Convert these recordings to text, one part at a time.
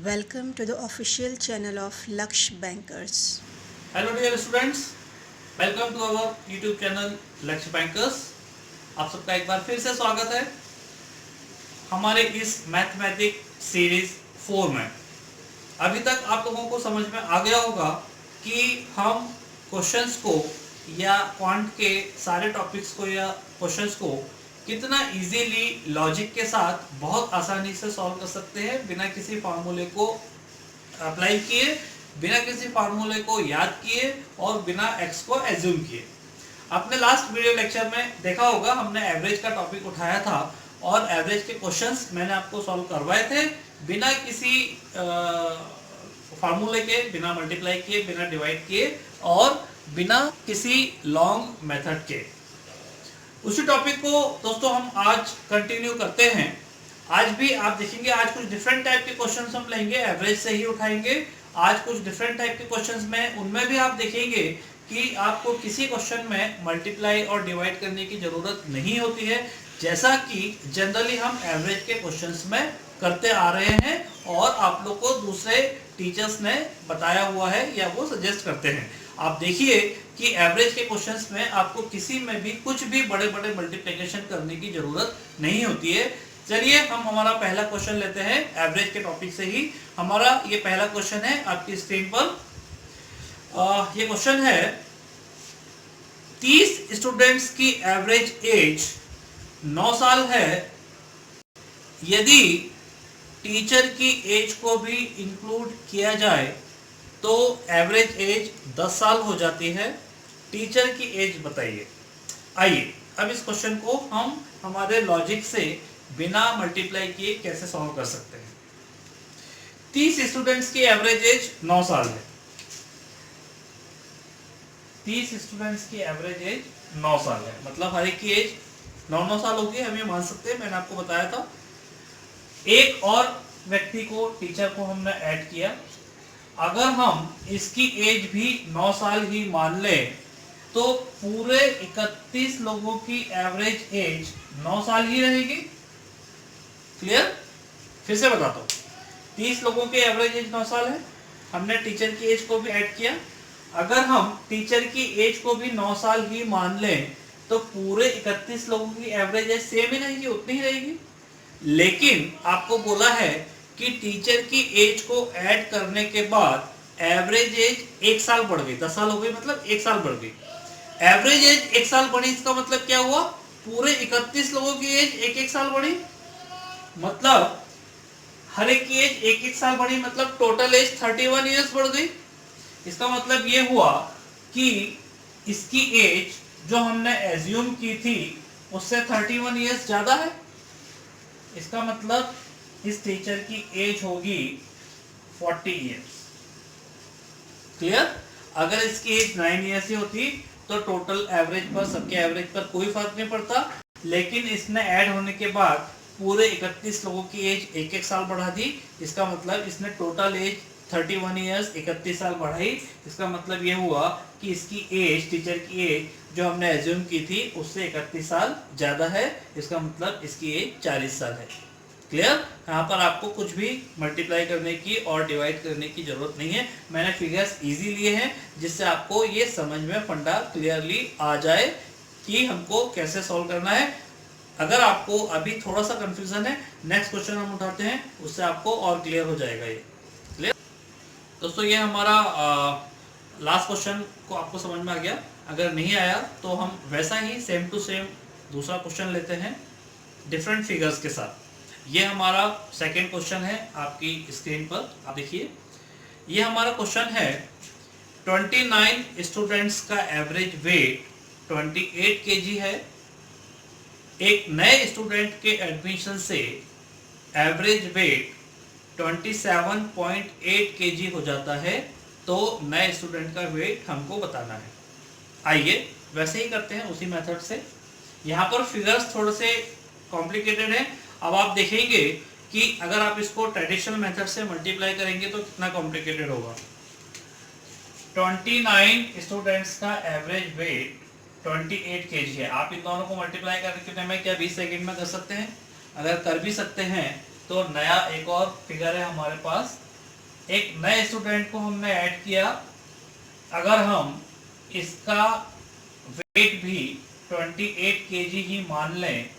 Welcome to the official channel of Laksh Bankers. Hello dear students, welcome to our YouTube channel Lakshya Bankers. आप सबका एक बार फिर से स्वागत है हमारे इस मैथमेटिक सीरीज 4 में। अभी तक आप लोगों को समझ में आ गया होगा कि हम क्वेश्चंस को या क्वांट के सारे टॉपिक्स को या क्वेश्चंस को कितना इजीली लॉजिक के साथ बहुत आसानी से सॉल्व कर सकते हैं बिना किसी फार्मूले को अप्लाई किए, बिना किसी फार्मूले को याद किए और बिना एक्स को एज्यूम किए। आपने लास्ट वीडियो लेक्चर में देखा होगा, हमने एवरेज का टॉपिक उठाया था और एवरेज के क्वेश्चंस मैंने आपको सॉल्व करवाए थे बिना किसी फार्मूले के, बिना मल्टीप्लाई किए, बिना डिवाइड किए और बिना किसी लॉन्ग मेथड के। उसी टॉपिक को दोस्तों हम आज कंटिन्यू करते हैं। आज भी आप देखेंगे, आज कुछ डिफरेंट टाइप के क्वेश्चंस हम लेंगे, एवरेज से ही उठाएंगे। आज कुछ डिफरेंट टाइप के क्वेश्चंस में उनमें भी आप देखेंगे कि आपको किसी क्वेश्चन में मल्टीप्लाई और डिवाइड करने की जरूरत नहीं होती है, जैसा कि जनरली हम एवरेज के क्वेश्चंस में करते आ रहे हैं और आप लोग को दूसरे टीचर्स ने बताया हुआ है या वो सजेस्ट करते हैं। आप देखिए कि एवरेज के क्वेश्चंस में आपको किसी में भी कुछ भी बड़े बड़े मल्टीप्लिकेशन करने की जरूरत नहीं होती है। चलिए हम हमारा पहला क्वेश्चन लेते हैं एवरेज के टॉपिक से ही। हमारा ये पहला क्वेश्चन है आपकी स्क्रीन पर। ये क्वेश्चन है 30 स्टूडेंट्स की एवरेज एज 9 साल है। यदि टीचर की एज को भी इंक्लूड किया जाए तो एवरेज एज 10 साल हो जाती है। टीचर की एज बताइए। आइए अब इस क्वेश्चन को हम हमारे लॉजिक से बिना मल्टीप्लाई किए कैसे सॉल्व कर सकते हैं। 30 स्टूडेंट्स की एवरेज एज 9 साल है। 30 स्टूडेंट्स की एवरेज एज 9 साल है, मतलब हर एक की एज 9 साल होगी, हम ये मान सकते हैं। मैंने आपको बताया था। एक और व्यक्ति को, टीचर को हमने ऐड किया। अगर हम इसकी एज भी 9 साल ही मान लें तो पूरे 31 लोगों की एवरेज एज 9 साल ही रहेगी। क्लियर? फिर से बताता हूँ, 30 लोगों की एवरेज एज 9 साल है। हमने टीचर की एज को भी ऐड किया। अगर हम टीचर की एज को भी 9 साल ही मान लें तो पूरे 31 लोगों की एवरेज एज सेम ही रहेगी, उतनी ही रहेगी। लेकिन आपको बोला है कि टीचर की एज को ऐड करने के बाद एवरेज एज 1 साल बढ़ गई। 10 साल हो गई, मतलब 1 साल बढ़ गई। एवरेज एज 1 साल बढ़ी, इसका मतलब क्या हुआ? पूरे 31 लोगों की एज 1-1 साल बढ़ी, मतलब हर एक की एज 1-1 साल बढ़ी, मतलब टोटल एज 31 ईयर्स बढ़ गई। इसका मतलब ये हुआ कि इसकी एज जो हमने एज्यूम की थी उससे 31 ईयर्स ज्यादा है। इसका मतलब इस टीचर की एज होगी 40 ईयर्स। क्लियर? अगर इसकी एज 9 ईयर्स ही होती तो टोटल एवरेज पर, सबके एवरेज पर कोई फर्क नहीं पड़ता। लेकिन इसने ऐड होने के बाद पूरे 31 लोगों की एज 1-1 साल बढ़ा दी। इसका मतलब इसने टोटल एज 31 ईयर्स 31 साल बढ़ाई। इसका मतलब ये हुआ कि इसकी एज, टीचर की एज जो हमने एज्यूम की थी उससे 31 साल ज्यादा है। इसका मतलब इसकी एज 40 साल है। क्लियर? यहाँ पर आपको कुछ भी मल्टीप्लाई करने की और डिवाइड करने की जरूरत नहीं है। मैंने फिगर्स इजी लिए हैं जिससे आपको ये समझ में फंडा क्लियरली आ जाए कि हमको कैसे सॉल्व करना है। अगर आपको अभी थोड़ा सा कंफ्यूजन है, नेक्स्ट क्वेश्चन हम उठाते हैं, उससे आपको और क्लियर हो जाएगा ये। क्लियर? दोस्तों ये हमारा लास्ट क्वेश्चन को आपको समझ में आ गया। अगर नहीं आया तो हम वैसा ही सेम टू सेम दूसरा क्वेश्चन लेते हैं डिफरेंट फिगर्स के साथ। ये हमारा सेकेंड क्वेश्चन है आपकी स्क्रीन पर, आप देखिए। ये हमारा क्वेश्चन है 29 स्टूडेंट्स का एवरेज वेट 28 केजी है। एक नए स्टूडेंट के एडमिशन से एवरेज वेट 27.8 केजी हो जाता है, तो नए स्टूडेंट का वेट हमको बताना है। आइए वैसे ही करते हैं, उसी मेथड से। यहाँ पर फिगर्स थोड़े से कॉम्प्लिकेटेड है। अब आप देखेंगे कि अगर आप इसको ट्रेडिशनल मेथड से मल्टीप्लाई करेंगे तो कितना कॉम्प्लिकेटेड होगा। 29 स्टूडेंट्स का एवरेज वेट 28 केजी है। आप इन दोनों को मल्टीप्लाई करने में क्या 20 सेकंड में कर सकते हैं? अगर कर भी सकते हैं तो नया एक और फिगर है हमारे पास एक नए स्टूडेंट को हमने ऐड किया, अगर हम इसका वेट भी 28 केजी ही मान लें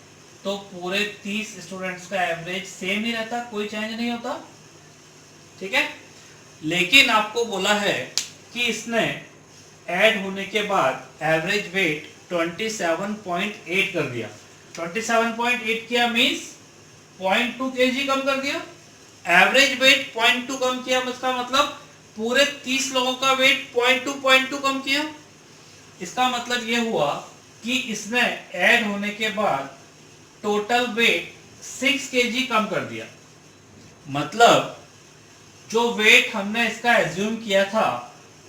तो पूरे 30 स्टूडेंट्स का एवरेज सेम ही रहता, कोई चेंज नहीं होता, ठीक है। लेकिन आपको बोला है कि इसने ऐड होने के बाद एवरेज वेट 27.8 कर दिया। 27.8 किया मींस 0.2 केजी कम कर दिया। एवरेज वेट 0.2 कम किया, इसका मतलब पूरे 30 लोगों का वेट 0.2 कम किया। इसका मतलब यह हुआ कि इसने ऐड होने के बाद टोटल वेट 6 केजी कम कर दिया। मतलब जो वेट हमने इसका एज्यूम किया था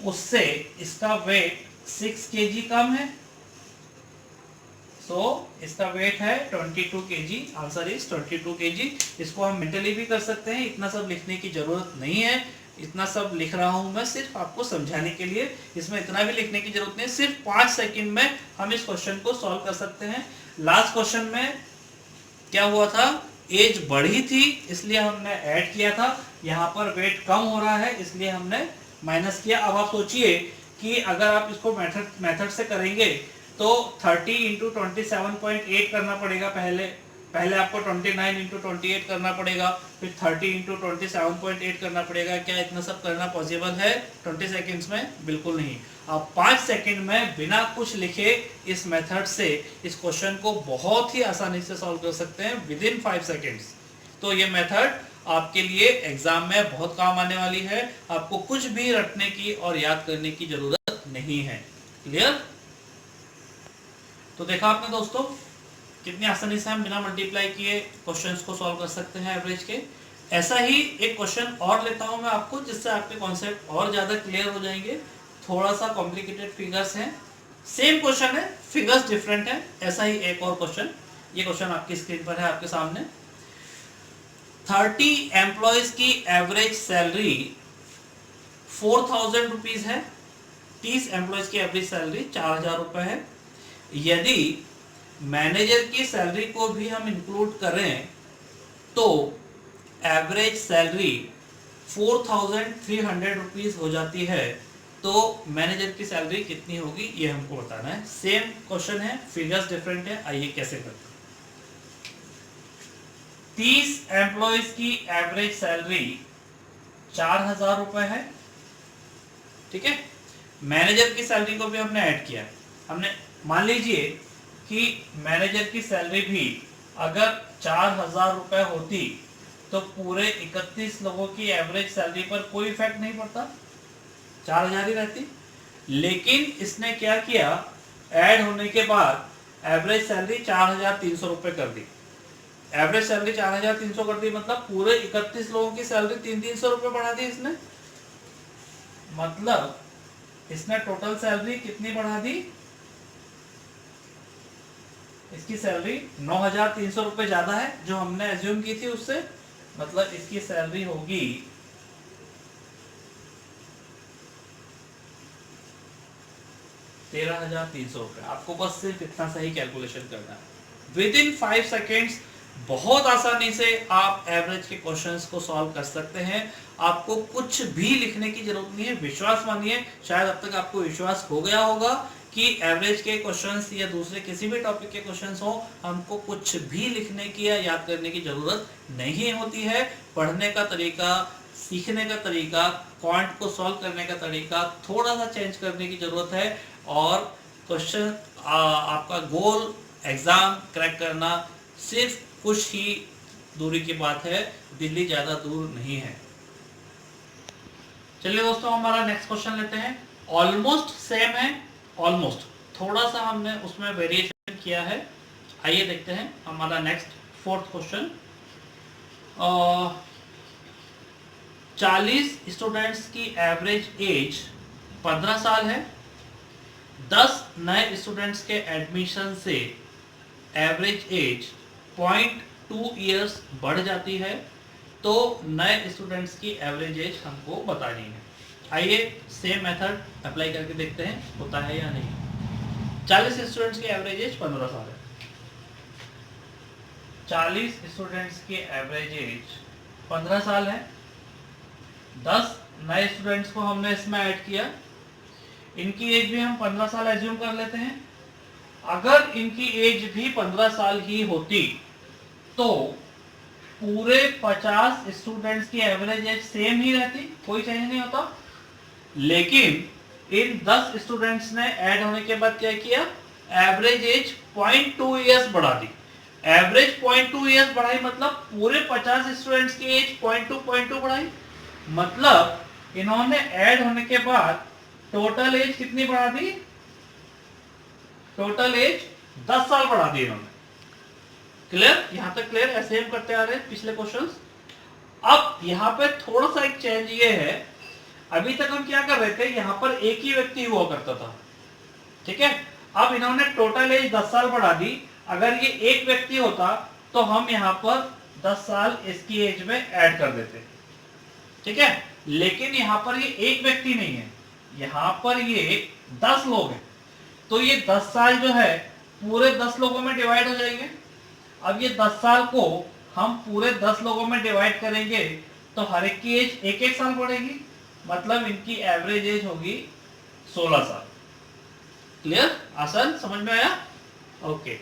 उससे इसका वेट 6 केजी कम है। सो इसका वेट है 22 केजी। Answer is 22 KG. इसको हम मेंटली भी कर सकते हैं, इतना सब लिखने की जरूरत नहीं है। इतना सब लिख रहा हूं मैं सिर्फ आपको समझाने के लिए, इसमें इतना भी लिखने की जरूरत नहीं। सिर्फ 5 सेकंड में हम इस क्वेश्चन को सॉल्व कर सकते हैं। लास्ट क्वेश्चन में क्या हुआ था, एज बढ़ी थी इसलिए हमने ऐड किया था, यहाँ पर वेट कम हो रहा है इसलिए हमने माइनस किया। अब आप सोचिए कि अगर आप इसको मेथड से करेंगे तो 30 इंटू 27.8 करना पड़ेगा। पहले आपको 29 इंटू 28 करना पड़ेगा, फिर 30 इंटू 27.8 करना पड़ेगा। क्या इतना सब करना पॉसिबल है 20 सेकेंड्स में? बिल्कुल नहीं। आप 5 सेकंड में बिना कुछ लिखे इस मेथड से इस क्वेश्चन को बहुत ही आसानी से सॉल्व कर सकते हैं विद इन 5 सेकेंड्स। तो ये मेथड आपके लिए एग्जाम में बहुत काम आने वाली है। आपको कुछ भी रटने की और याद करने की जरूरत नहीं है। क्लियर? तो देखा आपने दोस्तों कितनी आसानी से हम बिना मल्टीप्लाई किए क्वेश्चंस को सॉल्व कर सकते हैं एवरेज के। ऐसा ही एक क्वेश्चन और लेता हूं मैं आपको, जिससे आपके कॉन्सेप्ट और ज्यादा क्लियर हो जाएंगे। थोड़ा सा कॉम्प्लिकेटेड फिगर्स हैं, सेम क्वेश्चन है, फिगर्स डिफरेंट है। ऐसा ही एक और क्वेश्चन, ये क्वेश्चन आपकी स्क्रीन पर है आपके सामने। 30 एम्प्लॉयज की एवरेज सैलरी 4000 रुपीज है। 30 एम्प्लॉयज की एवरेज सैलरी 4000 रुपए है। यदि मैनेजर की सैलरी को भी हम इंक्लूड करें तो एवरेज सैलरी 4300 रुपीज हो जाती है। तो मैनेजर की सैलरी कितनी होगी ये हमको बताना है। सेम क्वेश्चन है, फिगर्स डिफरेंट है। आइए कैसे करते हैं। 30 एम्प्लॉयज की एवरेज सैलरी 4000 रुपए है, ठीक है। मैनेजर की सैलरी को भी हमने ऐड किया। हमने मान लीजिए कि मैनेजर की सैलरी भी अगर 4000 रुपए होती तो पूरे 31 लोगों की एवरेज सैलरी पर कोई इफेक्ट नहीं पड़ता, 4000 ही रहती। लेकिन इसने क्या किया, ऐड होने के बाद एवरेज सैलरी 4300 रुपए कर दी। एवरेज सैलरी 4300 कर दी, मतलब पूरे 31 लोगों की सैलरी 300 रुपए बढ़ा दी इसने। मतलब इसने टोटल सैलरी कितनी बढ़ा दी, इसकी सैलरी 9300 रुपए ज्यादा है जो हमने एज्यूम की थी उससे। मतलब इसकी सैलरी होगी 13300 रुपए। आपको बस सिर्फ इतना सही कैलकुलेशन करना है। विद इन 5 सेकेंड्स बहुत आसानी से आप एवरेज के क्वेश्चंस को सॉल्व कर सकते हैं। आपको कुछ भी लिखने की जरूरत नहीं है। विश्वास मानिए, शायद अब तक आपको विश्वास हो गया होगा कि एवरेज के क्वेश्चंस या दूसरे किसी भी टॉपिक के क्वेश्चंस हो, हमको कुछ भी लिखने की या याद करने की जरूरत नहीं होती है। पढ़ने का तरीका, सीखने का तरीका, क्वांट को सॉल्व करने का तरीका थोड़ा सा चेंज करने की जरूरत है। और क्वेश्चन आपका गोल एग्जाम क्रैक करना सिर्फ कुछ ही दूरी की बात है, दिल्ली ज्यादा दूर नहीं है। चलिए दोस्तों हमारा नेक्स्ट क्वेश्चन लेते हैं। ऑलमोस्ट सेम है, ऑलमोस्ट थोड़ा सा हमने उसमें वेरिएशन किया है। आइए देखते हैं हमारा नेक्स्ट 4th क्वेश्चन। 40 स्टूडेंट्स की एवरेज एज 15 साल है। 10 नए स्टूडेंट्स के एडमिशन से एवरेज एज 0.2 ईयर्स बढ़ जाती है। तो नए स्टूडेंट्स की एवरेज एज हमको बतानी है। आइए सेम मेथड अप्लाई करके देखते हैं होता है या नहीं। 40 स्टूडेंट्स की एवरेज एज 15 साल है। 40 स्टूडेंट्स की एवरेज एज 15 साल है। 10 नए स्टूडेंट्स को हमने इसमें ऐड किया। इनकी एज भी हम 15 साल एज्यूम कर लेते हैं। अगर इनकी एज भी 15 साल ही होती तो पूरे 50 स्टूडेंट्स की एवरेज एज सेम ही रहती, कोई चेंज नहीं होता। लेकिन इन 10 स्टूडेंट्स ने ऐड होने के बाद क्या किया, एवरेज एज 0.2 ईयर्स बढ़ा दी। एवरेज 0.2 ईयर्स बढ़ाई मतलब पूरे 50 स्टूडेंट्स की एज 0.2 बढ़ाई, मतलब इन्होंने ऐड होने के बाद टोटल एज कितनी बढ़ा दी, टोटल एज 10 साल बढ़ा दी इन्होंने। क्लियर, यहां तक क्लियर? ऐसे हम करते आ रहे हैं पिछले क्वेश्चंस। अब यहां पे थोड़ा सा एक चेंज ये है, अभी तक हम क्या कर रहे थे, यहां पर एक ही व्यक्ति हुआ करता था, ठीक है। अब इन्होंने टोटल एज 10 साल बढ़ा दी। अगर ये एक व्यक्ति होता तो हम यहां पर 10 साल इसकी एज में ऐड कर देते, ठीक है। लेकिन यहां पर ये एक व्यक्ति नहीं है, यहां पर ये 10 लोग हैं, तो ये 10 साल जो है पूरे 10 लोगों में डिवाइड हो जाएंगे। अब ये 10 साल को हम पूरे 10 लोगों में डिवाइड करेंगे तो हर एक की एज एक एक साल बढ़ेगी, मतलब इनकी एवरेज एज होगी 16 साल। क्लियर, आसान, समझ में आया? ओके,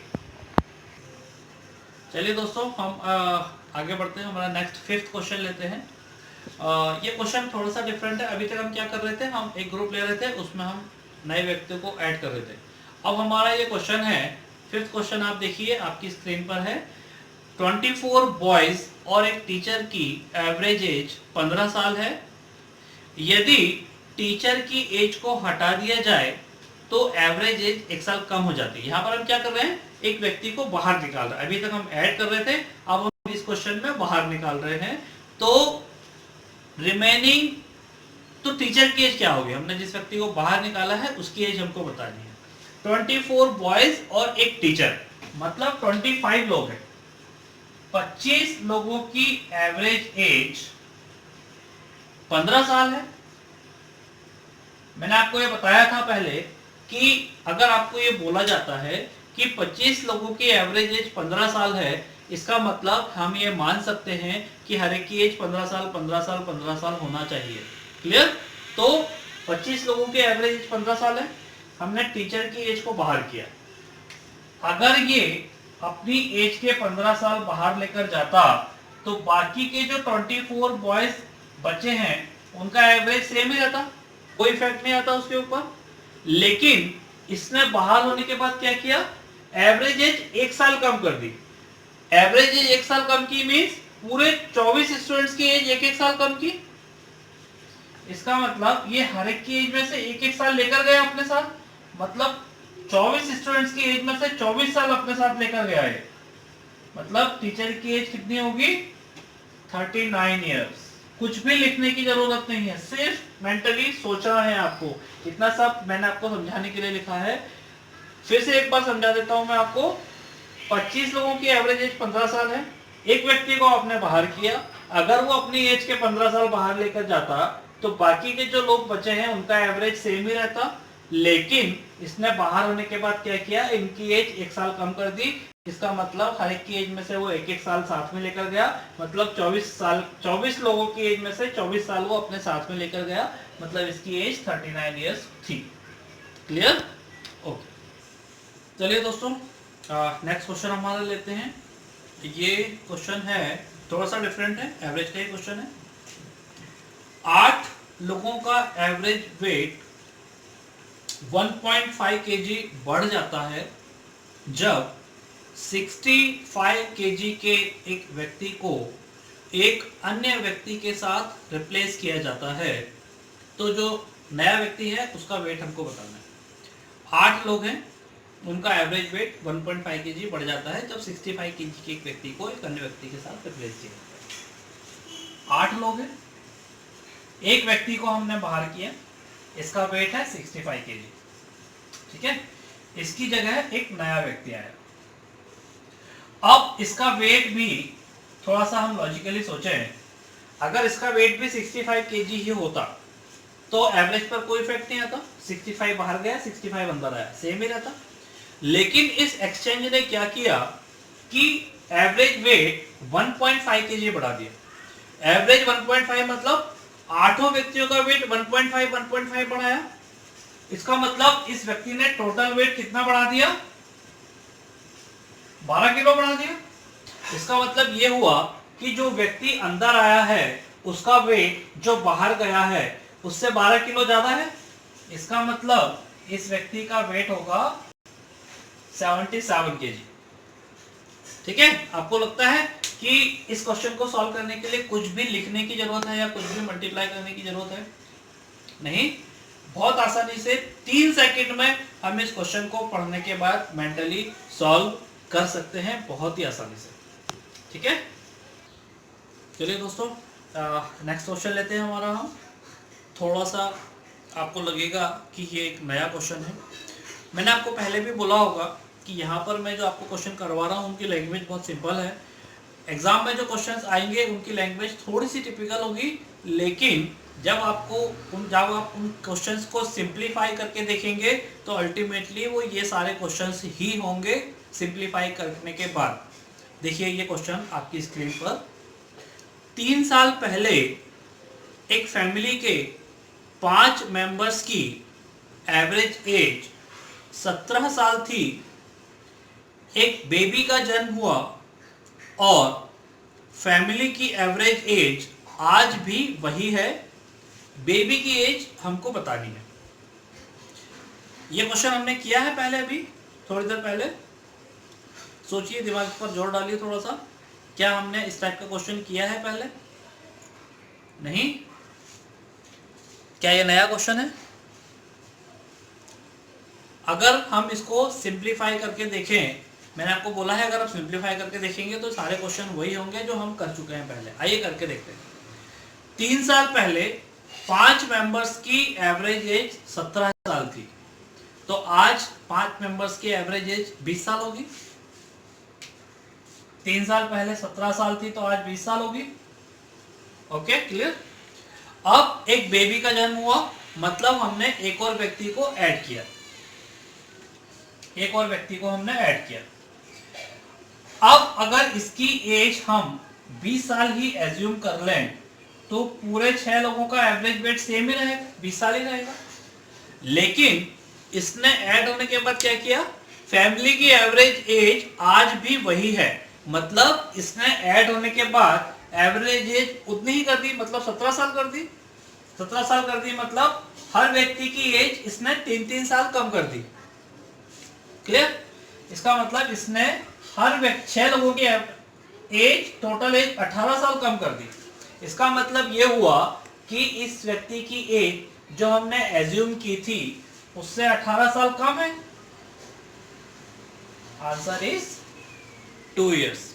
चलिए दोस्तों हम आगे बढ़ते हैं। हमारा नेक्स्ट 5th क्वेश्चन लेते हैं। ये क्वेश्चन थोड़ा सा डिफरेंट है। अभी तक हम क्या कर रहे थे, हम एक ग्रुप ले रहे थे, उसमें हम नए व्यक्तियों को ऐड कर रहे थे। अब हमारा ये क्वेश्चन है 5th क्वेश्चन, आप देखिए आपकी स्क्रीन पर है। 24 बॉयज और एक टीचर की एवरेज एज 15 साल है। यदि टीचर की एज को हटा दिया जाए तो एवरेज एज 1 साल कम हो जाती है। यहाँ पर हम क्या कर रहे हैं, एक व्यक्ति को बाहर निकाल रहे हैं। अभी तक हम ऐड कर रहे थे, अब हम इस क्वेश्चन में बाहर निकाल रहे हैं। तो रिमेनिंग, तो टीचर की एज क्या होगी, हमने जिस व्यक्ति को बाहर निकाला है उसकी एज हमको बतानी है। 24 बॉयज और एक टीचर, मतलब 25 लोग हैं। 25 लोगों की एवरेज एज 15 साल है। मैंने आपको ये बताया था पहले कि अगर आपको ये बोला जाता है कि 25 लोगों की एवरेज एज 15 साल है, इसका मतलब हम ये मान सकते हैं कि हर एक की एज 15 साल 15 साल 15 साल होना चाहिए। क्लियर? तो 25 लोगों की एवरेज एज 15 साल है, हमने टीचर की एज को बाहर किया। अगर ये अपनी एज के 15 साल बाहर लेकर जाता तो बाकी के जो 24 बॉयज बचे हैं उनका एवरेज सेम ही रहता, कोई इफेक्ट नहीं आता उसके ऊपर। लेकिन इसने बाहर होने के बाद क्या किया, एवरेज एज 1 साल कम कर दी। एवरेज एज 1 साल कम की मींस पूरे 24 स्टूडेंट्स की एज 1-1 साल कम की। इसका मतलब ये हर एक की एज में से 1-1 साल लेकर गया अपने साथ, मतलब 24 स्टूडेंट्स की एज में से 24 साल अपने साथ लेकर गया है। मतलब टीचर की एज कितनी होगी, 39 इयर्स। कुछ भी लिखने की जरूरत नहीं है, सिर्फ मेंटली सोचना है आपको। इतना सब मैंने आपको समझाने के लिए लिखा है। फिर से एक बार समझा देता हूं मैं आपको। 25 लोगों की एवरेज एज 15 साल है, एक व्यक्ति को आपने बाहर किया। अगर वो अपनी एज के 15 साल बाहर लेकर जाता तो बाकी के जो लोग बचे हैं उनका एवरेज सेम ही रहता। लेकिन इसने बाहर होने के बाद क्या किया, इनकी एज 1 साल कम कर दी। इसका मतलब हर एक की एज में से वो 1-1 साल साथ में लेकर गया, मतलब 24 लोगों की एज में से 24 साल वो अपने साथ में लेकर गया, मतलब इसकी एज 39 इयर्स थी। क्लियर? ओके, चलिए दोस्तों नेक्स्ट क्वेश्चन हमारा लेते हैं। ये क्वेश्चन है थोड़ा सा डिफरेंट है, एवरेज का ही क्वेश्चन है। 8 लोगों का एवरेज वेट 1.5 kg बढ़ जाता है जब 65 kg के एक व्यक्ति को एक अन्य व्यक्ति के साथ रिप्लेस किया जाता है। तो जो नया व्यक्ति है उसका वेट हमको बताना है। 8 लोग हैं, उनका एवरेज वेट 1.5 kg बढ़ जाता है जब 65 kg के एक व्यक्ति को एक अन्य व्यक्ति के साथ रिप्लेस किया जाता है। 8 लोग हैं, एक व्यक्ति को हमने बाहर किया, इसका वेट है 65 kg, ठीक है। इसकी जगह एक नया व्यक्ति आया। अब इसका वेट भी थोड़ा सा हम लॉजिकली सोचें, अगर इसका वेट भी 65 kg ही होता तो एवरेज पर कोई इफेक्ट नहीं आता। 65 बाहर गया, 65 अंदर आया, सेम ही रहता। लेकिन इस एक्सचेंज ने क्या किया कि एवरेज वेट 1.5 kg बढ़ा दिया। एवरेज 1.5 मतलब आठों व्यक्तियों का वेट 1.5 बढ़ाया, इसका मतलब इस व्यक्ति ने टोटल वेट कितना बढ़ा दिया, 12 किलो बढ़ा दिया। इसका मतलब ये हुआ कि जो व्यक्ति अंदर आया है उसका वेट जो बाहर गया है उससे 12 किलो ज्यादा है। इसका मतलब इस व्यक्ति का वेट होगा 77 केजी। ठीक है, आपको लगता है कि इस क्वेश्चन को सॉल्व करने के लिए कुछ भी लिखने की जरूरत है या कुछ भी मल्टीप्लाई करने की जरूरत है? नहीं, बहुत आसानी से 3 सेकंड में हम इस क्वेश्चन को पढ़ने के बाद मेंटली सॉल्व कर सकते हैं, बहुत ही आसानी से। ठीक है, चलिए दोस्तों नेक्स्ट क्वेश्चन लेते हैं हमारा। हम थोड़ा सा आपको लगेगा कि ये एक नया क्वेश्चन है। मैंने आपको पहले भी बोला होगा कि यहाँ पर मैं जो आपको क्वेश्चन करवा रहा हूँ उनकी लैंग्वेज बहुत सिंपल है। एग्जाम में जो क्वेश्चंस आएंगे उनकी लैंग्वेज थोड़ी सी टिपिकल होगी, लेकिन जब आप उन क्वेश्चंस को सिंप्लीफाई करके देखेंगे तो अल्टीमेटली वो ये सारे क्वेश्चंस ही होंगे सिंप्लीफाई करने के बाद। देखिए ये क्वेश्चन आपकी स्क्रीन पर। 3 साल पहले एक फैमिली के 5 मेंबर्स की एवरेज एज 17 साल थी। एक बेबी का जन्म हुआ और फैमिली की एवरेज एज आज भी वही है। बेबी की एज हमको बतानी है। ये क्वेश्चन हमने किया है पहले, अभी थोड़ी देर पहले। सोचिए, दिमाग पर जोर डालिए थोड़ा सा, क्या हमने इस टाइप का क्वेश्चन किया है पहले? नहीं? क्या ये नया क्वेश्चन है? अगर हम इसको सिंप्लीफाई करके देखें, मैंने आपको बोला है अगर आप सिंप्लीफाई करके देखेंगे तो सारे क्वेश्चन वही होंगे जो हम कर चुके हैं पहले। आइए करके देखते हैं। 3 साल पहले 5 मेंबर्स की एवरेज एज 17 साल थी, तो आज 5 मेंबर्स की एवरेज एज 20 साल होगी। 3 साल पहले 17 साल थी तो आज 20 साल होगी। Okay, clear? अब एक बेबी का जन्म हुआ, मतलब हमने एक और व्यक्ति को ऐड किया। एक और व्यक्ति को हमने ऐड किया। अब अगर इसकी एज हम 20 साल ही एज्यूम कर लें तो पूरे 6 लोगों का एवरेज वेट सेम ही रहेगा, 20 साल ही रहेगा। लेकिन इसने ऐड होने के बाद क्या किया, फैमिली की एवरेज एज आज भी वही है, मतलब इसने ऐड होने के बाद एवरेज एज उतनी ही कर दी, मतलब 17 साल कर दी। 17 साल कर दी मतलब हर व्यक्ति की एज इसने 3-3 साल कम कर दी। क्लियर? इसका मतलब इसने हर व्यक्ति 6 लोगों की एज, टोटल एज 18 साल कम कर दी। इसका मतलब यह हुआ कि इस व्यक्ति की एज जो हमने एज्यूम की थी उससे 18 साल कम है। Answer is 2 years.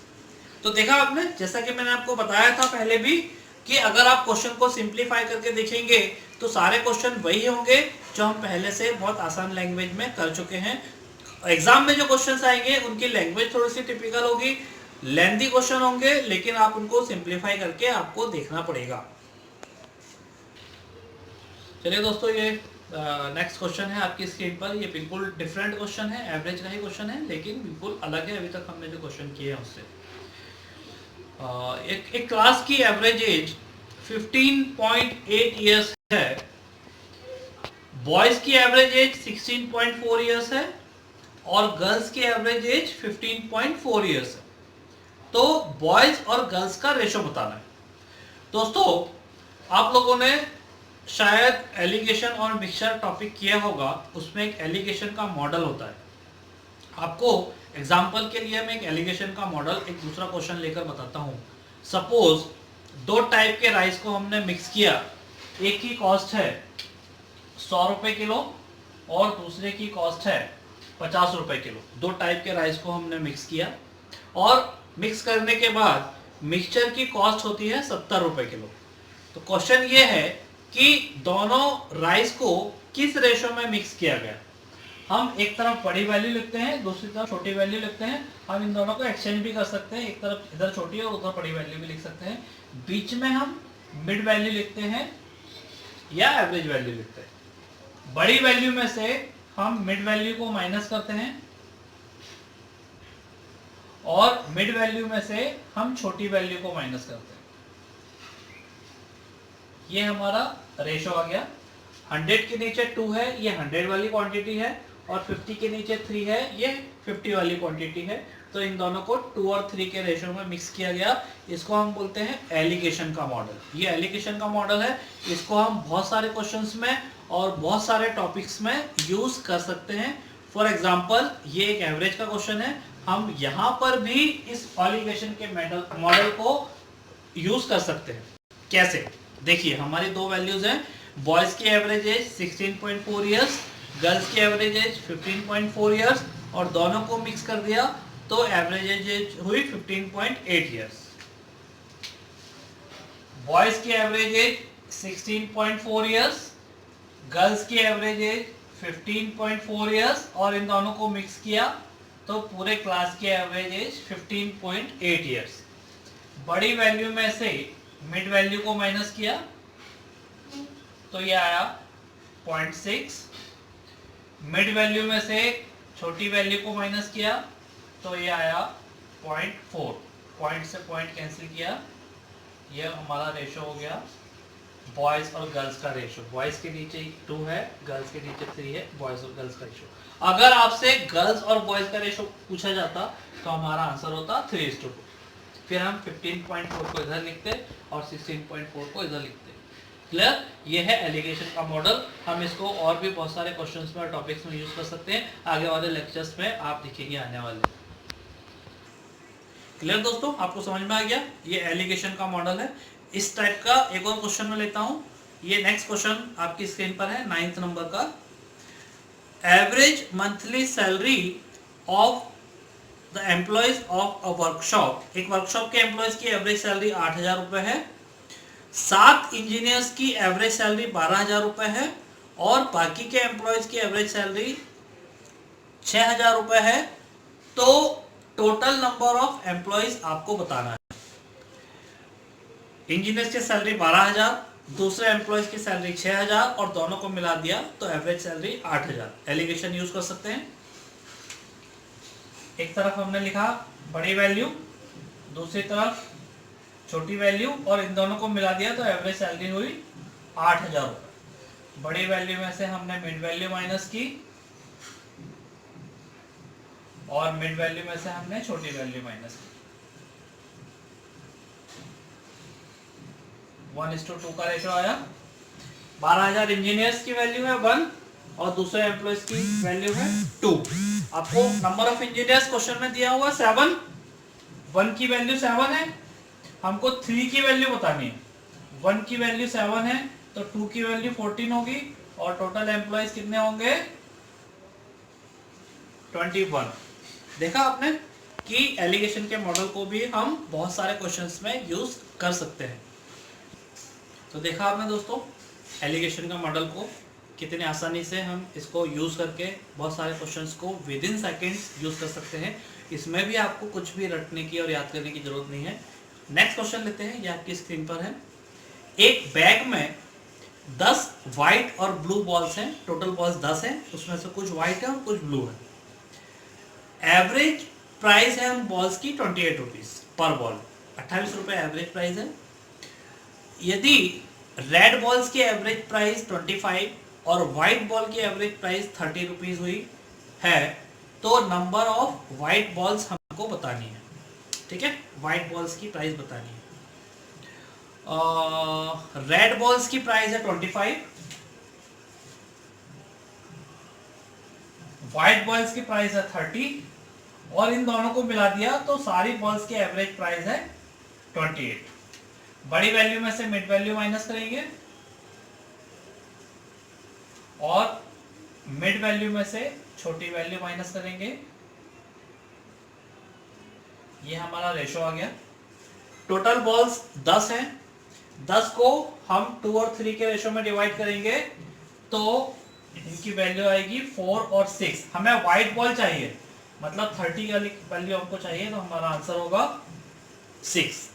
तो देखा आपने, जैसा कि मैंने आपको बताया था पहले भी कि अगर आप क्वेश्चन को सिंप्लीफाई करके देखेंगे तो सारे क्वेश्चन वही होंगे जो हम पहले से बहुत आसान लैंग्वेज में कर चुके हैं। एग्जाम में जो क्वेश्चंस आएंगे उनकी लैंग्वेज थोड़ी सी टिपिकल होगी, लेंथी क्वेश्चन होंगे, लेकिन आप उनको सिंप्लीफाई करके आपको देखना पड़ेगा। चलिए दोस्तों, ये नेक्स्ट क्वेश्चन है आपकी स्क्रीन पर। ये बिल्कुल डिफरेंट क्वेश्चन है, एवरेज का ही क्वेश्चन है, लेकिन बिल्कुल अलग है अभी तक हमने जो क्वेश्चन किए हैं उससे। एक क्लास की एवरेज एज 15.8 इयर्स है। बॉयज की एवरेज एज 16.4 इयर्स है और गर्ल्स की एवरेज एज 15.4 इयर्स है। तो बॉयज और गर्ल्स का रेशो बताना है। दोस्तों, आप लोगों ने शायद एलिगेशन और मिक्सचर टॉपिक किया होगा, उसमें एक एलिगेशन का मॉडल होता है। आपको एग्जाम्पल के लिए मैं एक एलिगेशन का मॉडल, एक दूसरा क्वेश्चन लेकर बताता हूँ। सपोज 2 टाइप के राइस को हमने मिक्स किया, एक की कॉस्ट है 100 रुपए किलो और दूसरे की कॉस्ट है 50 रुपए किलो। 2 टाइप के राइस को हमने मिक्स किया और मिक्स करने के बाद मिक्सचर की कॉस्ट होती है 70 रुपए किलो। तो क्वेश्चन ये है कि दोनों राइस को किस रेशो में मिक्स किया गया। हम एक तरफ बड़ी वैल्यू लिखते हैं, दूसरी तरफ छोटी वैल्यू लिखते हैं। हम इन दोनों को एक्सचेंज भी कर सकते हैं, एक तरफ इधर छोटी और उधर बड़ी वैल्यू भी लिख सकते हैं। बीच में हम मिड वैल्यू लिखते हैं या एवरेज वैल्यू लिखते हैं। बड़ी वैल्यू में से हम मिड वैल्यू को माइनस करते हैं और मिड वैल्यू में से हम छोटी वैल्यू को माइनस करते हैं। ये हमारा रेशो आ गया। 100 के नीचे 2 है, ये 100 वाली क्वांटिटी है, और 50 के नीचे 3 है, ये 50 वाली क्वांटिटी है। तो इन दोनों को 2 और 3 के रेशो में मिक्स किया गया। इसको हम बोलते हैं एलिगेशन का मॉडल। ये एलिगेशन का मॉडल है, इसको हम बहुत सारे क्वेश्चंस में और बहुत सारे टॉपिक्स में यूज कर सकते हैं। फॉर एग्जाम्पल, ये एक एवरेज का क्वेश्चन है, हम यहाँ पर भी इस एलिगेशन के मॉडल को यूज कर सकते हैं। कैसे? देखिए, हमारी दो वैल्यूज हैं। बॉयज की एवरेज एज 16.4 ईयर्स, गर्ल्स की एवरेज एज 15.4 ईयर्स, और दोनों को मिक्स कर दिया तो एवरेज एज हुई 15.8 ईयर्स। बॉयज की एवरेज एज 16.4 ईयर्स, गर्ल्स की एवरेज एज 15.4 ईयर्स, और इन दोनों को मिक्स किया तो पूरे क्लास की एवरेज एज 15.8 ईयर्स। बड़ी वैल्यू में से मिड वैल्यू को माइनस किया तो ये आया 0.6। मिड वैल्यू में से छोटी वैल्यू को माइनस किया तो ये आया 0.4। पॉइंट से पॉइंट कैंसिल किया, ये हमारा रेशो हो गया बॉयज और गर्ल्स का रेशो। बॉयज के नीचे 2 है, गर्ल्स के नीचे 3 है, बॉयज और गर्ल्स का रेशो। अगर आपसे गर्ल्स और बॉयज का रेशो पूछा जाता तो हमारा आंसर होता 3:2। फिर हम 15.4 को इधर लिखते और 16.4 को इधर लिखते। क्लियर? ये है एलिगेशन का मॉडल। हम इसको और भी बहुत सारे क्वेश्चंस में और टॉपिक्स में यूज कर सकते हैं। आगे वाले लेक्चर्स में आप दिखेंगे आने वाले। क्लियर दोस्तों? आपको समझ में आ गया? ये एलिगेशन का मॉडल है। इस टाइप का एक और क्वेश्चन में लेता हूं। ये नेक्स्ट क्वेश्चन आपकी स्क्रीन पर है, 9th नंबर का। Average monthly salary of the employees of a workshop. एक वर्कशॉप के एम्प्लॉयज की एवरेज सैलरी 8,000 रुपए है। 7 इंजीनियर्स की एवरेज सैलरी 12,000 रुपए है, और बाकी के एम्प्लॉयज की एवरेज सैलरी 6,000 रुपए है। तो टोटल नंबर ऑफ एम्प्लॉयज आपको बताना है। इंजीनियर्स की सैलरी 12,000, दूसरे एम्प्लॉयज की सैलरी 6,000, और दोनों को मिला दिया तो एवरेज सैलरी 8,000। एलिगेशन यूज कर सकते हैं। एक तरफ हमने लिखा बड़ी वैल्यू, दूसरी तरफ छोटी वैल्यू, और इन दोनों को मिला दिया तो एवरेज सैलरी हुई 8,000 रुपए। बड़ी वैल्यू में से हमने मिड वैल्यू माइनस की, और मिड वैल्यू में से हमने छोटी वैल्यू माइनस की। 1:2 का रेशो आया। 12,000 इंजीनियर्स की वैल्यू है 1, और दूसरे एम्प्लॉयज की वैल्यू है 2। आपको नंबर ऑफ इंजीनियर्स क्वेश्चन में दिया हुआ 7, 1 की वैल्यू 7 है, हमको 3 की वैल्यू बतानी है। 1 की वैल्यू 7 है तो 2 की वैल्यू 14 होगी, और टोटल एम्प्लॉयज कितने होंगे? 21। देखा आपने कि एलिगेशन के मॉडल को भी हम बहुत सारे क्वेश्चंस में यूज कर सकते हैं। तो देखा आपने दोस्तों एलिगेशन का मॉडल को कितने आसानी से हम इसको यूज करके बहुत सारे क्वेश्चंस को विद इन सेकेंड्स यूज कर सकते हैं। इसमें भी आपको कुछ भी रटने की और याद करने की जरूरत नहीं है। नेक्स्ट क्वेश्चन लेते हैं, ये आपकी स्क्रीन पर है। एक बैग में 10 व्हाइट और ब्लू बॉल्स हैं, टोटल बॉल्स 10 हैं, उसमें से कुछ व्हाइट है और कुछ ब्लू है। एवरेज प्राइस है उन बॉल्स की 28 रुपीज पर बॉल, 28 रुपए एवरेज प्राइस है। यदि रेड बॉल्स की एवरेज प्राइस 25 और व्हाइट बॉल की एवरेज प्राइस 30 रुपीज हुई है, तो नंबर ऑफ व्हाइट बॉल्स हमको बतानी है। ठीक है, व्हाइट बॉल्स की प्राइस बतानी है। रेड बॉल्स की प्राइस है 25, व्हाइट बॉल्स की प्राइस है 30, और इन दोनों को मिला दिया तो सारी बॉल्स की एवरेज प्राइस है 28। बड़ी वैल्यू में से मिड वैल्यू माइनस करेंगे, और मिड वैल्यू में से छोटी वैल्यू माइनस करेंगे। ये हमारा रेशो आ गया। टोटल बॉल्स 10 हैं, 10 को हम 2 और 3 के रेशो में डिवाइड करेंगे तो इनकी वैल्यू आएगी 4 और 6। हमें व्हाइट बॉल चाहिए, मतलब 30 वाली वैल्यू हमको चाहिए, तो हमारा आंसर होगा 6।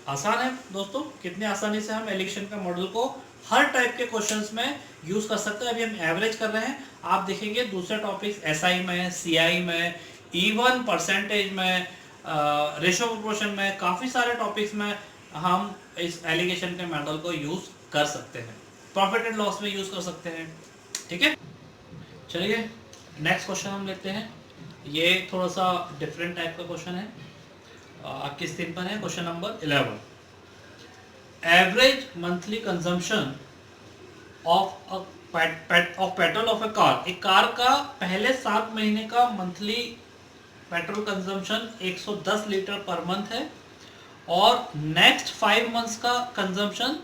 आसान है दोस्तों, कितने आसानी से हम एलिगेशन का मॉडल को हर टाइप के क्वेश्चंस में यूज कर सकते हैं। अभी हम एवरेज कर रहे हैं, आप देखेंगे दूसरे टॉपिक्स एसआई में, सीआई में, इवन परसेंटेज में, रेशो प्रोपोर्शन में, काफी सारे टॉपिक्स में हम इस एलिगेशन के मॉडल को यूज कर सकते हैं, प्रॉफिट एंड लॉस में यूज कर सकते हैं। ठीक है, चलिए नेक्स्ट क्वेश्चन हम लेते हैं। ये थोड़ा सा डिफरेंट टाइप का क्वेश्चन है, आपकी स्क्रीन पर है question number 11। Average monthly consumption of petrol of A car, एक कार का पहले 7 महीने का monthly petrol consumption 110 litre per month है और नेक्स्ट 5 मंथ्स का कंजम्पशन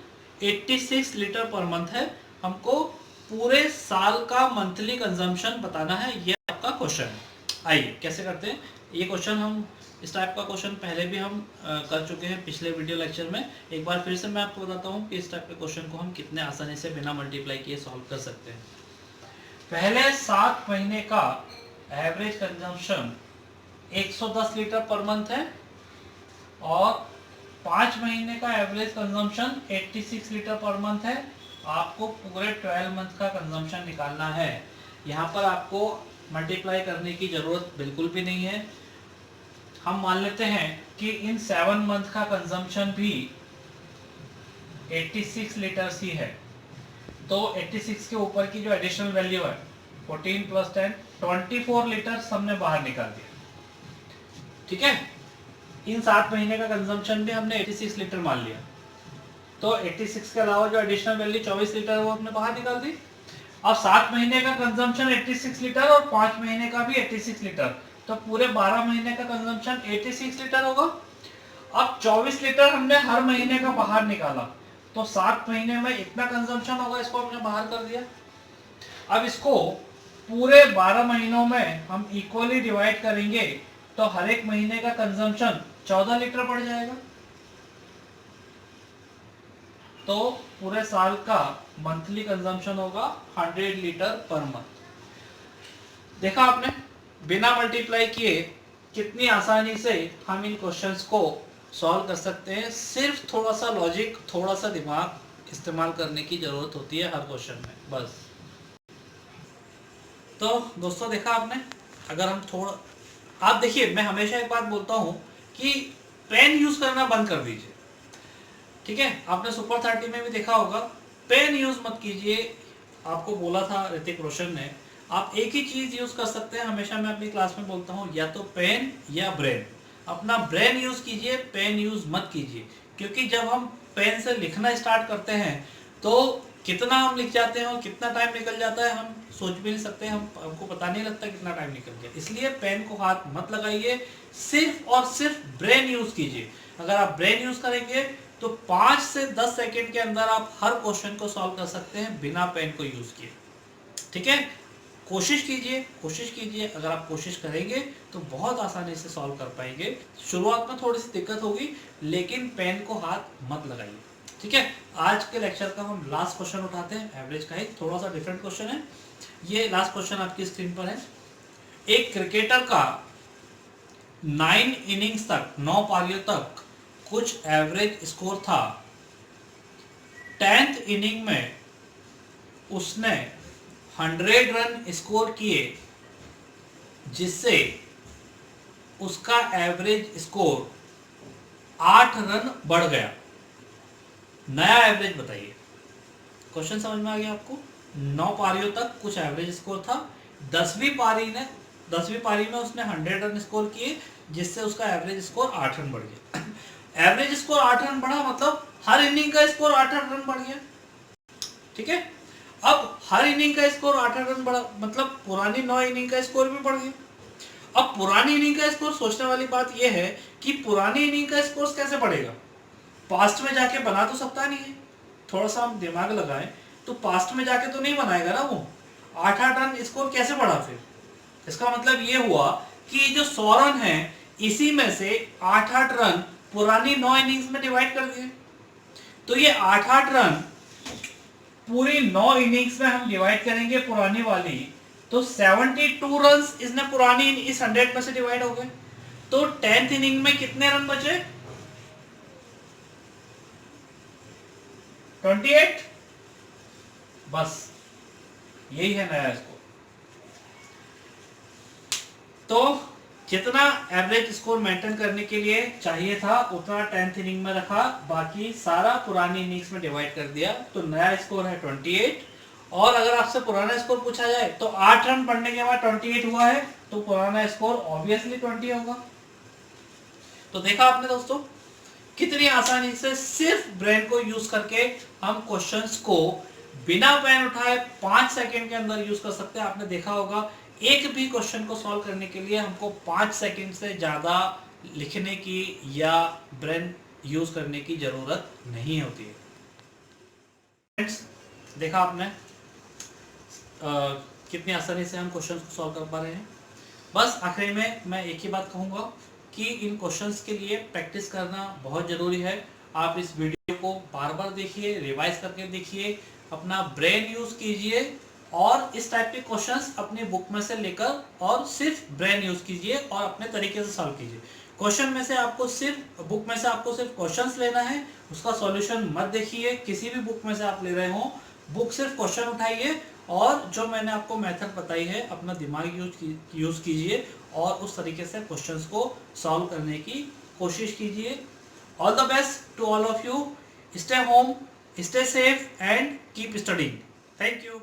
86 लीटर पर मंथ है। हमको पूरे साल का मंथली कंजम्पशन बताना है, ये आपका क्वेश्चन है। आइए कैसे करते हैं ये क्वेश्चन। हम इस टाइप का क्वेश्चन पहले भी हम कर चुके हैं पिछले वीडियो लेक्चर में। एक बार फिर से मैं आपको बताता हूँ कि इस टाइप के क्वेश्चन को हम कितने आसानी से बिना मल्टीप्लाई किए सॉल्व कर सकते हैं। पहले 7 महीने का average consumption 110 litre per month है और 5 महीने का average consumption 86 litre per month है। आपको पूरे 12 मंथ का कंजम्पशन निकालना है। यहाँ पर आपको मल्टीप्लाई करने की जरूरत बिल्कुल भी नहीं है। हम मान लेते हैं कि इन 7 मंथ का कंजम्पशन भी 86 लीटर्स ही है, तो 86 के ऊपर की जो एडिशनल वैल्यू है 14 + 10 24 लीटर्स हमने बाहर निकाल दिया। ठीक है, इन 7 महीने का कंजम्पशन भी हमने 86 लीटर मान लिया, तो 86 के अलावा जो एडिशनल वैल्यू 24 लीटर है वो हमने बाहर निकाल दी। अब 7 महीने का कंजम्पशन 86 लीटर और 5 महीने का भी 86 लीटर, तो पूरे 12 महीने का कंजम्पशन 86 लीटर होगा। अब 24 लीटर हमने हर महीने का बाहर निकाला, तो 7 महीने में इतना कंजम्पशन होगा, इसको हमने बाहर कर दिया। अब इसको पूरे 12 महीनों में हम इक्वली डिवाइड करेंगे, तो हर एक महीने का कंजम्पशन 14 लीटर पड़ जाएगा। तो पूरे साल का मंथली कंजम्पशन होगा 100 लीटर पर मंथ। देखा आपने, बिना मल्टीप्लाई किए कितनी आसानी से हम इन क्वेश्चंस को सॉल्व कर सकते हैं। सिर्फ थोड़ा सा लॉजिक, थोड़ा सा दिमाग इस्तेमाल करने की जरूरत होती है हर क्वेश्चन में, बस। तो दोस्तों देखा आपने, अगर हम थोड़ा, आप देखिए मैं हमेशा एक बात बोलता हूं कि पेन यूज करना बंद कर दीजिए। ठीक है, आपने सुपर 30 में भी देखा होगा, पेन यूज मत कीजिए। आपको बोला था ऋतिक रोशन ने, आप एक ही चीज यूज कर सकते हैं। हमेशा मैं अपनी क्लास में बोलता हूँ, या तो पेन या ब्रेन। अपना ब्रेन यूज कीजिए, पेन यूज मत कीजिए। क्योंकि जब हम पेन से लिखना स्टार्ट करते हैं तो कितना हम लिख जाते हैं और कितना टाइम निकल जाता है हम सोच भी नहीं सकते, हमको पता नहीं लगता कितना टाइम निकल गया। इसलिए पेन को हाथ मत लगाइए, सिर्फ और सिर्फ ब्रेन यूज कीजिए। अगर आप ब्रेन यूज करेंगे तो 5 से 10 सेकंड के अंदर आप हर क्वेश्चन को सॉल्व कर सकते हैं बिना पेन को यूज किए। ठीक है, कोशिश कीजिए। अगर आप कोशिश करेंगे तो बहुत आसानी से सॉल्व कर पाएंगे। शुरुआत में थोड़ी सी दिक्कत होगी, लेकिन पेन को हाथ मत लगाइए। ठीक है, आज के लेक्चर का हम लास्ट क्वेश्चन उठाते हैं, एवरेज का ही थोड़ा सा डिफरेंट क्वेश्चन है। ये लास्ट क्वेश्चन आपकी स्क्रीन पर है। एक क्रिकेटर का 9 इनिंग्स तक, 9 पारियों तक कुछ एवरेज स्कोर था। 10th इनिंग में उसने 100 रन स्कोर किए, जिससे उसका एवरेज स्कोर 8 रन बढ़ गया। नया एवरेज बताइए। क्वेश्चन समझ में आ गया आपको? 9 पारियों तक कुछ एवरेज स्कोर था, 10वीं पारी में उसने 100 रन स्कोर किए, जिससे उसका एवरेज स्कोर 8 रन बढ़ गया। एवरेज स्कोर 8 रन बढ़ा मतलब हर इनिंग का स्कोर 8 रन बढ़ गया। ठीक है, अब हर इनिंग का स्कोर 8 रन बढ़ा मतलब पुरानी 9 इनिंग का स्कोर भी बढ़ गया। अब पुरानी इनिंग का स्कोर, सोचने वाली बात यह है कि पुरानी इनिंग का स्कोर कैसे बढ़ेगा? पास्ट में जाके बना तो सकता नहीं है। थोड़ा सा हम दिमाग लगाएं तो पास्ट में जाके तो नहीं बनाएगा ना वो। 8 रन स्कोर कैसे बढ़ा फिर? इसका मतलब ये हुआ कि जो 100 रन है, इसी में से 8 रन पुरानी 9 इनिंग्स में डिवाइड कर दिए। तो ये 8 रन पूरी 9 इनिंग्स में हम डिवाइड करेंगे पुरानी वाली, तो 72 रन इसने पुरानी इस 100 में से डिवाइड हो गए। तो 10th इनिंग में कितने रन बचे? 28। बस यही है नया स्कोर। तो जितना एवरेज स्कोर मेंटेन करने के लिए चाहिए था उतना 10th इनिंग में रखा, बाकी सारा पुरानी इनिंग्स में डिवाइड कर दिया, तो नया स्कोर है 28। और अगर आपसे पुराना स्कोर पूछा जाए तो 8 रन पड़ने के बाद 28 हुआ है, तो पुराना स्कोर ऑब्वियसली 20 होगा। तो देखा आपने दोस्तों कितनी आसानी से सिर्फ ब्रेन को यूज करके हम क्वेश्चंस को बिना पेन उठाए 5 सेकंड के अंदर यूज कर सकते हैं। आपने देखा होगा एक भी क्वेश्चन को सॉल्व करने के लिए हमको 5 सेकंड से ज्यादा लिखने की या ब्रेन यूज करने की जरूरत नहीं होती है। फ्रेंड्स, देखा आपने कितनी आसानी से हम क्वेश्चन को सॉल्व कर पा रहे हैं। बस आखिरी में मैं एक ही बात कहूंगा कि इन क्वेश्चंस के लिए प्रैक्टिस करना बहुत ज़रूरी है। आप इस वीडियो को बार बार देखिए, रिवाइज करके देखिए, अपना ब्रेन यूज़ कीजिए और इस टाइप के क्वेश्चंस अपनी बुक में से लेकर और सिर्फ ब्रेन यूज़ कीजिए और अपने तरीके से सॉल्व कीजिए। क्वेश्चन में से आपको सिर्फ बुक में से आपको सिर्फ क्वेश्चंस लेना है, उसका सॉल्यूशन मत देखिए। किसी भी बुक में से आप ले रहे हो, बुक सिर्फ क्वेश्चन उठाइए और जो मैंने आपको मेथड बताई है अपना दिमाग यूज कीजिए और उस तरीके से क्वेश्चंस को सॉल्व करने की कोशिश कीजिए। All the best to all of you. Stay home, stay safe and keep studying. Thank you.